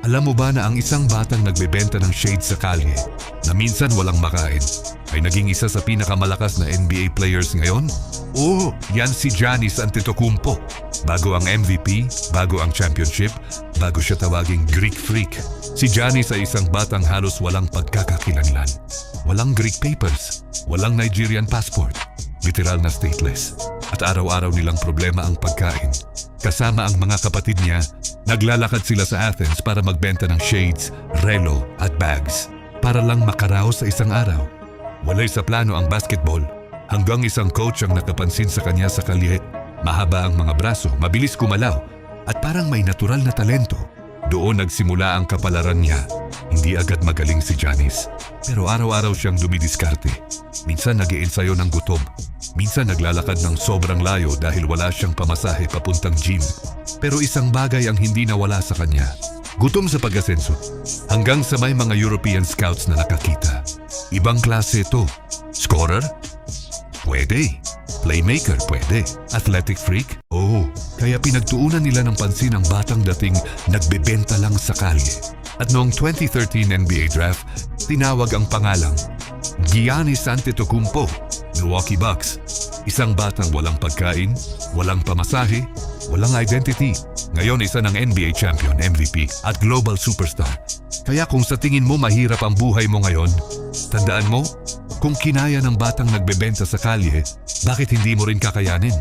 Alam mo ba na ang isang batang nagbebenta ng shades sa kalye na minsan walang makain ay naging isa sa pinakamalakas na NBA players ngayon? Oo, yan si Giannis Antetokounmpo. Bago ang MVP, bago ang championship, bago siya tawaging Greek Freak. Si Giannis ay isang batang halos walang pagkakakilanlan. Walang Greek papers, walang Nigerian passport, literal na stateless. At araw-araw nilang problema ang pagkain. Kasama ang mga kapatid niya, naglalakad sila sa Athens para magbenta ng shades, relo at bags. Para lang makaraos sa isang araw. Walay sa plano ang basketball. Hanggang isang coach ang nakapansin sa kanya sa kalye. Mahaba ang mga braso, mabilis kumalaw, at parang may natural na talento. Doon nagsimula ang kapalaran niya. Hindi agad magaling si Giannis. Pero araw-araw siyang dumidiskarte. Minsan nag-iensayo ng gutom. Minsan naglalakad ng sobrang layo dahil wala siyang pamasahe papuntang gym. Pero isang bagay ang hindi nawala sa kanya. Gutom sa pag-asenso. Hanggang sa may mga European scouts na nakakita. Ibang klase ito. Scorer? Pwede. Playmaker? Pwede. Athletic freak? Oo. Kaya pinagtuunan nila ng pansin ang batang dating nagbebenta lang sa kalye. At noong 2013 NBA draft, tinawag ang pangalang Giannis Antetokounmpo, Milwaukee Bucks. Isang batang walang pagkain, walang pamasahe, walang identity. Ngayon isa ng NBA champion, MVP at global superstar. Kaya kung sa tingin mo mahirap ang buhay mo ngayon, tandaan mo, kung kinaya ng batang nagbebenta sa kalye, bakit hindi mo rin kakayanin?